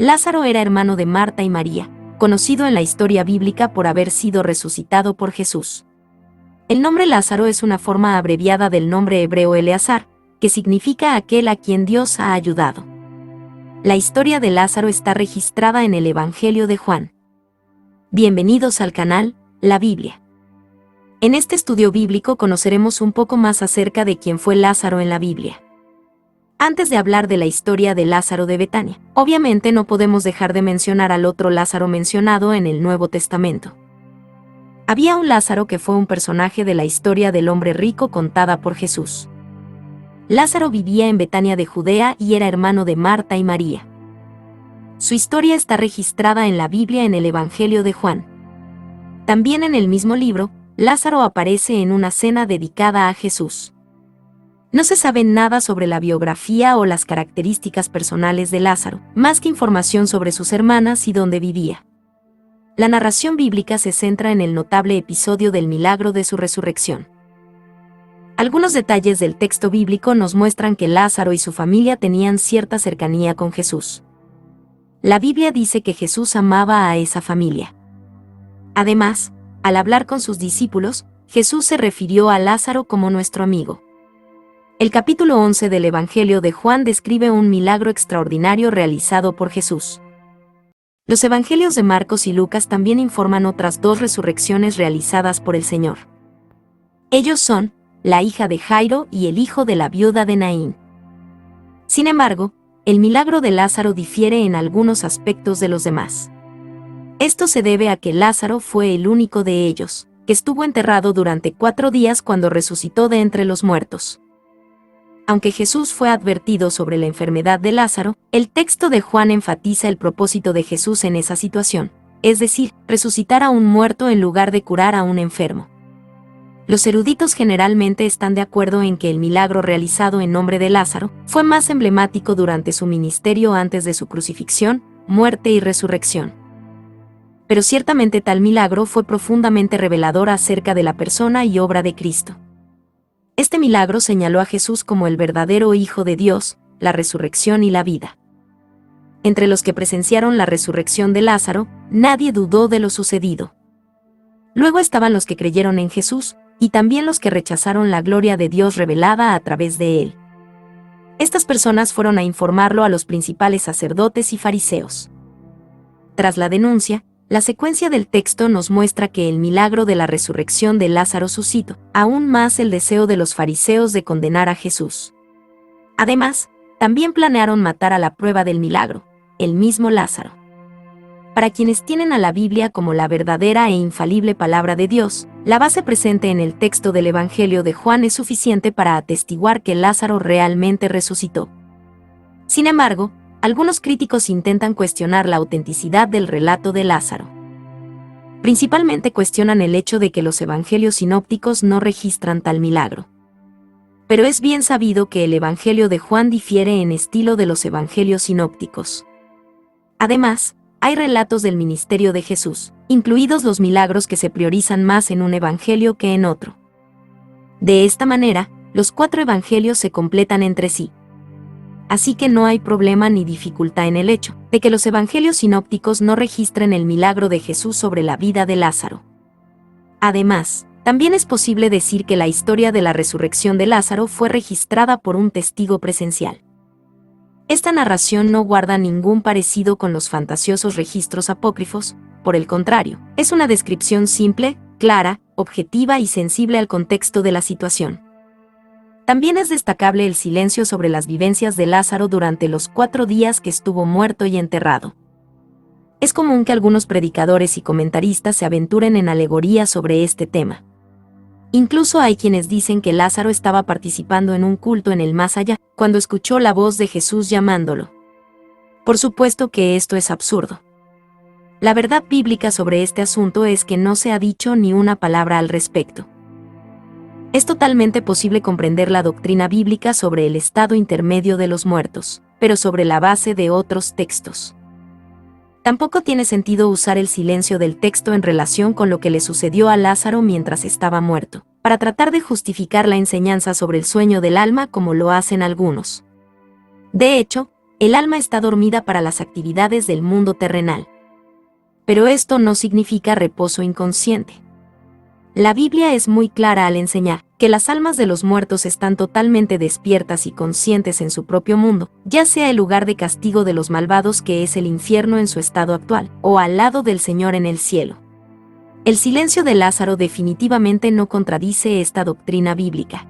Lázaro era hermano de Marta y María, conocido en la historia bíblica por haber sido resucitado por Jesús. El nombre Lázaro es una forma abreviada del nombre hebreo Eleazar, que significa aquel a quien Dios ha ayudado. La historia de Lázaro está registrada en el Evangelio de Juan. Bienvenidos al canal, La Biblia. En este estudio bíblico conoceremos un poco más acerca de quién fue Lázaro en la Biblia. Antes de hablar de la historia de Lázaro de Betania, obviamente no podemos dejar de mencionar al otro Lázaro mencionado en el Nuevo Testamento. Había un Lázaro que fue un personaje de la historia del hombre rico contada por Jesús. Lázaro vivía en Betania de Judea y era hermano de Marta y María. Su historia está registrada en la Biblia en el Evangelio de Juan. También en el mismo libro, Lázaro aparece en una cena dedicada a Jesús. No se sabe nada sobre la biografía o las características personales de Lázaro, más que información sobre sus hermanas y dónde vivía. La narración bíblica se centra en el notable episodio del milagro de su resurrección. Algunos detalles del texto bíblico nos muestran que Lázaro y su familia tenían cierta cercanía con Jesús. La Biblia dice que Jesús amaba a esa familia. Además, al hablar con sus discípulos, Jesús se refirió a Lázaro como nuestro amigo. El capítulo 11 del Evangelio de Juan describe un milagro extraordinario realizado por Jesús. Los Evangelios de Marcos y Lucas también informan otras dos resurrecciones realizadas por el Señor. Ellos son la hija de Jairo y el hijo de la viuda de Naín. Sin embargo, el milagro de Lázaro difiere en algunos aspectos de los demás. Esto se debe a que Lázaro fue el único de ellos, que estuvo enterrado durante 4 días cuando resucitó de entre los muertos. Aunque Jesús fue advertido sobre la enfermedad de Lázaro, el texto de Juan enfatiza el propósito de Jesús en esa situación, es decir, resucitar a un muerto en lugar de curar a un enfermo. Los eruditos generalmente están de acuerdo en que el milagro realizado en nombre de Lázaro fue más emblemático durante su ministerio antes de su crucifixión, muerte y resurrección. Pero ciertamente tal milagro fue profundamente revelador acerca de la persona y obra de Cristo. Este milagro señaló a Jesús como el verdadero Hijo de Dios, la resurrección y la vida. Entre los que presenciaron la resurrección de Lázaro, nadie dudó de lo sucedido. Luego estaban los que creyeron en Jesús, y también los que rechazaron la gloria de Dios revelada a través de él. Estas personas fueron a informarlo a los principales sacerdotes y fariseos. Tras la denuncia, la secuencia del texto nos muestra que el milagro de la resurrección de Lázaro suscitó aún más el deseo de los fariseos de condenar a Jesús. Además, también planearon matar a la prueba del milagro, el mismo Lázaro. Para quienes tienen a la Biblia como la verdadera e infalible palabra de Dios, la base presente en el texto del Evangelio de Juan es suficiente para atestiguar que Lázaro realmente resucitó. Sin embargo, algunos críticos intentan cuestionar la autenticidad del relato de Lázaro. Principalmente cuestionan el hecho de que los evangelios sinópticos no registran tal milagro. Pero es bien sabido que el Evangelio de Juan difiere en estilo de los evangelios sinópticos. Además, hay relatos del ministerio de Jesús, incluidos los milagros que se priorizan más en un evangelio que en otro. De esta manera, los 4 evangelios se completan entre sí. Así que no hay problema ni dificultad en el hecho de que los evangelios sinópticos no registren el milagro de Jesús sobre la vida de Lázaro. Además, también es posible decir que la historia de la resurrección de Lázaro fue registrada por un testigo presencial. Esta narración no guarda ningún parecido con los fantasiosos registros apócrifos, por el contrario, es una descripción simple, clara, objetiva y sensible al contexto de la situación. También es destacable el silencio sobre las vivencias de Lázaro durante los 4 días que estuvo muerto y enterrado. Es común que algunos predicadores y comentaristas se aventuren en alegorías sobre este tema. Incluso hay quienes dicen que Lázaro estaba participando en un culto en el más allá, cuando escuchó la voz de Jesús llamándolo. Por supuesto que esto es absurdo. La verdad bíblica sobre este asunto es que no se ha dicho ni una palabra al respecto. Es totalmente posible comprender la doctrina bíblica sobre el estado intermedio de los muertos, pero sobre la base de otros textos. Tampoco tiene sentido usar el silencio del texto en relación con lo que le sucedió a Lázaro mientras estaba muerto, para tratar de justificar la enseñanza sobre el sueño del alma como lo hacen algunos. De hecho, El alma está dormida para las actividades del mundo terrenal. Pero esto no significa reposo inconsciente. La Biblia es muy clara al enseñar que las almas de los muertos están totalmente despiertas y conscientes en su propio mundo, ya sea el lugar de castigo de los malvados que es el infierno en su estado actual, o al lado del Señor en el cielo. El silencio de Lázaro definitivamente no contradice esta doctrina bíblica.